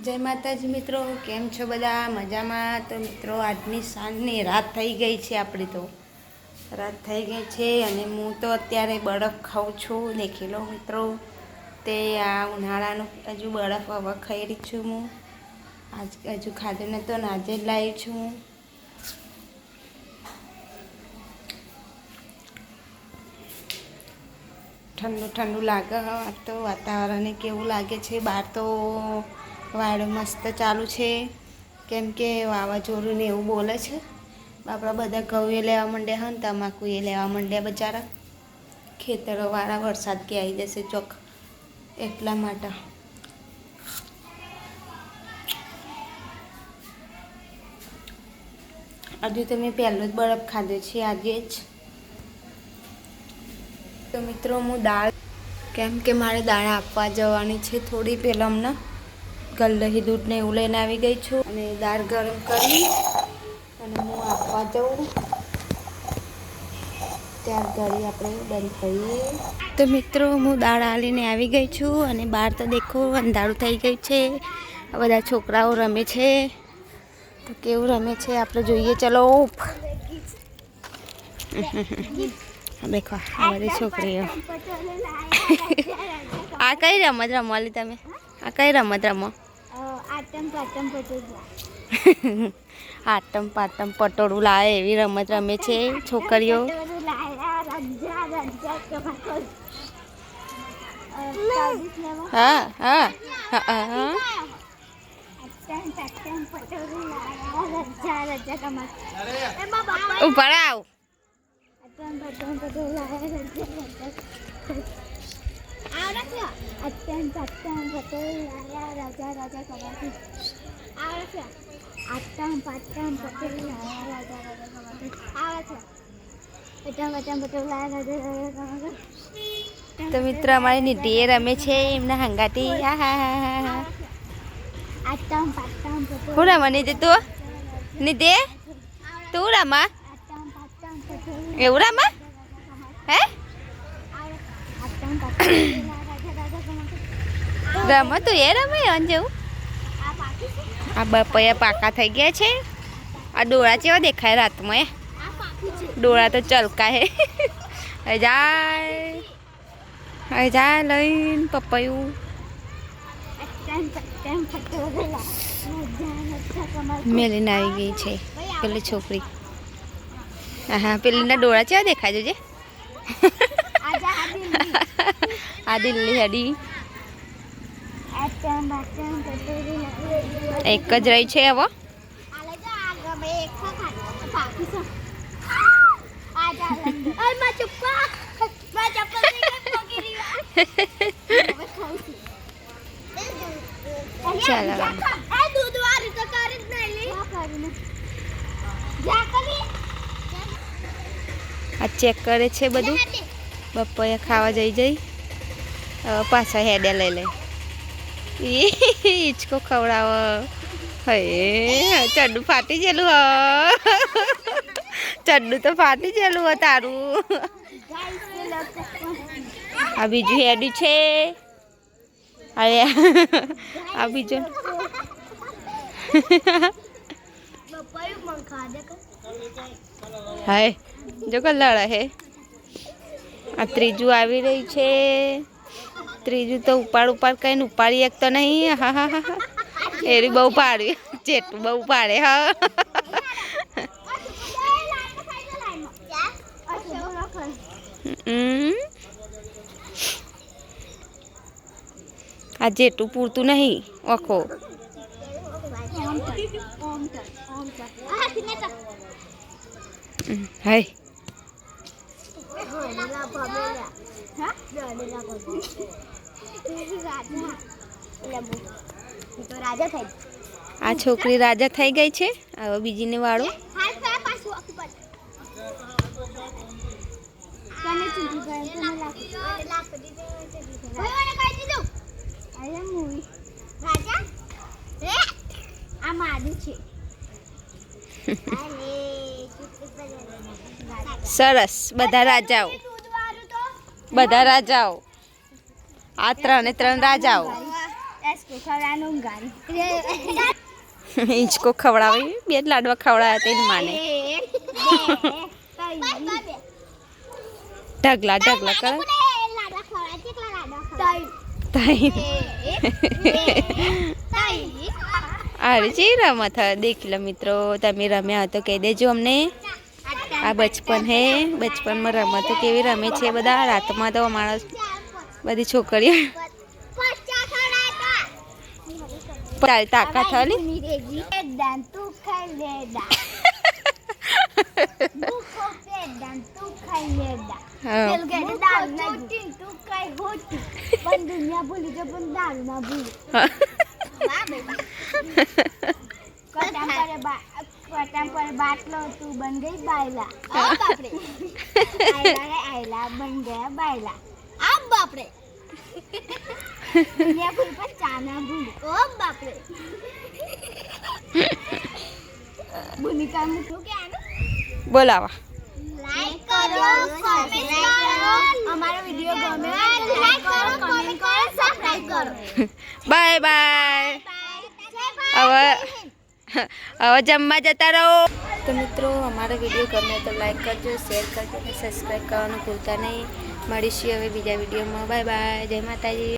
જય માતાજી મિત્રો, કેમ છો બધા? મજામાં? તો મિત્રો આજની સાંજની રાત થઈ ગઈ છે. આપણી તો રાત થઈ ગઈ છે અને હું તો અત્યારે બરફ ખાઉં છું. દેખી લો મિત્રો, તે આ ઉનાળાનું હજુ બરફ હવે ખાઈ રહી છું હું. હજુ ખાધું ને તો નાજે જ લાવી છું. ઠંડુ ઠંડુ લાગે તો વાતાવરણ કેવું લાગે છે બહાર. તો વાયરો મસ્ત ચાલુ છે, કેમ કે વાવાઝોડું ને એવું બોલે છે. આપણા બધા ઘઉં એ લેવા માંડ્યા હોય ને તમાકુ એ લેવા માંડ્યા બચારા ખેતરોવાળા. વરસાદ કે આવી જશે ચોક, એટલા માટે. હજુ તો મેં પહેલો જ બરફ ખાધો છે આજે જ. તો મિત્રો હું દાળ, કેમ કે મારે દાળ આપવા જવાની છે થોડી પહેલાં હમણાં. ગલ્લહી દૂધ ને એવું લઈને આવી ગઈ છું અને દાળ ગરમ કરી અને હું આપવા જાઉં. ત્યાર ઘડી આપણે બંધ કરીએ. તો મિત્રો હું દાળ આલીને આવી ગઈ છું અને બહાર તો દેખો અંધારું થઈ ગયું છે. બધા છોકરાઓ રમે છે. તો કેવું રમે છે આપણે જોઈએ. ચલો દેખો આ બધી છોકરીઓ. આ કઈ રમત રમવાલી તમે? આ કઈ રમત રમો? આટમ પાટમ પટોળું લાવે એવી રમત રમે છે છોકરીઓ. હા હા હા. ઉપર આવ. તો મિત્ર અમારી નિધિએ રમે છે એમના હંગાતી. હા હા હા હા હા. હું રમા નિધિ? તું નિધિ તું રમા? એવું રમા? હે રમો તું એ રમે જેવું. આ બપૈયા પાકા થઈ ગયા છે. આ ડોળા કેવા દેખાય રાતમાં? ડોળા તો ચલકા હે. જાય જાય લઈને પપૈયું. મેલીને આવી ગઈ છે પેલી છોકરી. હા પેલીના ડોળા કેવા દેખાય છે? આ દિલ્હી હડી એક જ રહી છે હવે. ચાલો આ ચેક કરે છે બધું. બપોયા ખાવા જઈ પાછા હેડે લઈ લે. હિચકો ખવડાવ. હે ચડ્ડુ ફાટી ગયેલું. ચડ્ડુ તો ફાટી ગયેલું તારું. આ બીજું હેડ્યું છે. અરે આ બીજું હાય જો કલર હે. આ ત્રીજું આવી રહી છે. ત્રીજું તો ઉપાડ કઈને ઉપાડી એક તો નહીં. હા હા હા. એરી બહુ પાડ્યું. જેટલું બહુ પાડે. હા આ જેટલું પૂરતું નહીં ઓખો. હાય આ છોકરી રાજા થઈ ગઈ છે. હવે બીજીને વાળો. સરસ. બધા રાજાઓ. આ 3 રાજાઓ. હિંચકો ખવડાવી બે લાડવા ખવડાયા તેની માને ઢગલા ઢગલા કર અરે જે રમત દેખ લો મિત્રો તમે રમ્યા હતો કહી દેજો અમને આ બચપન હે બચપનમાં રમતો કેવી રમે છે બધા રાતમાં તો અમારા બધી છોકરીઓ તાકાત હલી बाटलो तू बन गई बायला आयला बन गया बायला अब बापरे दुनिया भूल पर चाना भूल ओ बापरे भूमिका में तो क्या है बोलावा लाइक करो कमेंट करो हमारा वीडियो गमे तो लाइक करो कमेंट करो सब्सक्राइब करो बाय बाय હવે જમવા જતા રહો તો મિત્રો અમારો વિડીયો ગમે તો લાઈક કરજો શેર કરજો અને સબસ્ક્રાઈબ કરવાનું ભૂલતા નહીં મળીશું હવે બીજા વિડીયોમાં બાય બાય જય માતાજી